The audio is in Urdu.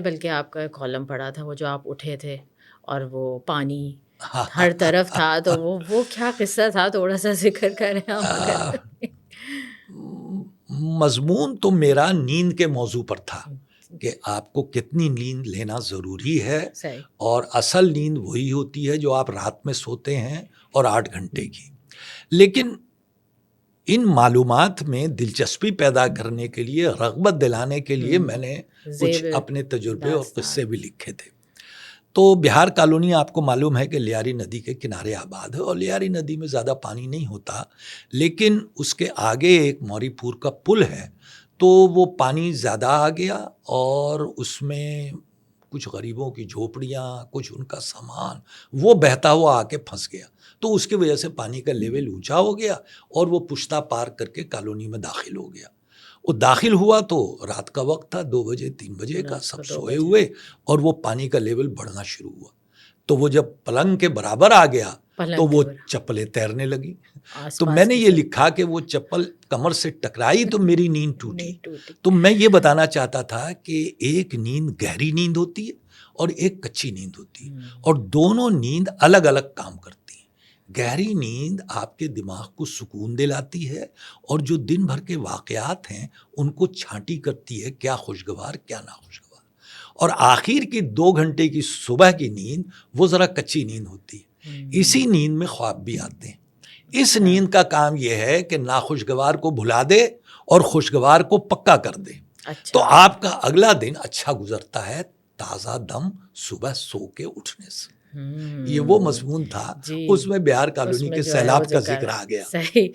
بلکہ آپ کا کالم پڑھا تھا وہ جو آپ اٹھے تھے اور وہ پانی ہر طرف تھا، تو وہ کیا قصہ تھا؟ تھوڑا سا ذکر کریں آپ اگر۔ مضمون تو میرا نیند کے موضوع پر تھا کہ آپ کو کتنی نیند لینا ضروری ہے، صحیح۔ اور اصل نیند وہی ہوتی ہے جو آپ رات میں سوتے ہیں، اور 8 گھنٹے کی۔ لیکن ان معلومات میں دلچسپی پیدا کرنے کے لیے، رغبت دلانے کے لیے میں نے کچھ اپنے تجربے اور قصے بھی لکھے تھے۔ تو بہار کالونی آپ کو معلوم ہے کہ لیاری ندی کے کنارے آباد ہے، اور لیاری ندی میں زیادہ پانی نہیں ہوتا، لیکن اس کے آگے ایک موری پور کا پل ہے، تو وہ پانی زیادہ آ گیا، اور اس میں کچھ غریبوں کی جھوپڑیاں، کچھ ان کا سامان، وہ بہتا ہوا آ کے پھنس گیا۔ تو اس کی وجہ سے پانی کا لیول اونچا ہو گیا، اور وہ پشتا پار کر کے کالونی میں داخل ہو گیا۔ وہ داخل ہوا تو رات کا وقت تھا، 2 بجے 3 بجے کا، سب سوئے ہوئے، اور وہ پانی کا لیول بڑھنا شروع ہوا۔ تو وہ جب پلنگ کے برابر آ گیا تو وہ چپلیں تیرنے لگی۔ تو میں نے یہ لکھا کہ وہ چپل کمر سے ٹکرائی تو میری نیند ٹوٹی۔ تو میں یہ بتانا چاہتا تھا کہ ایک نیند گہری نیند ہوتی ہے، اور ایک کچی نیند ہوتی ہے، اور دونوں نیند الگ الگ کام کرتی ہیں۔ گہری نیند آپ کے دماغ کو سکون دلاتی ہے، اور جو دن بھر کے واقعات ہیں ان کو چھانٹی کرتی ہے، کیا خوشگوار کیا ناخوشگوار۔ اور آخر کی 2 گھنٹے کی صبح کی نیند وہ ذرا کچی نیند ہوتی ہے۔ اسی نیند میں خواب بھی آتے ہیں۔ اس نیند کا کام یہ ہے کہ ناخوشگوار کو بھلا دے اور خوشگوار کو پکا کر دے۔ تو آپ کا اگلا دن اچھا گزرتا ہے تازہ دم صبح سو کے اٹھنے سے۔ یہ وہ مضمون تھا، اس میں بہار کالونی کے سیلاب کا ذکر آ گیا۔ صحیح۔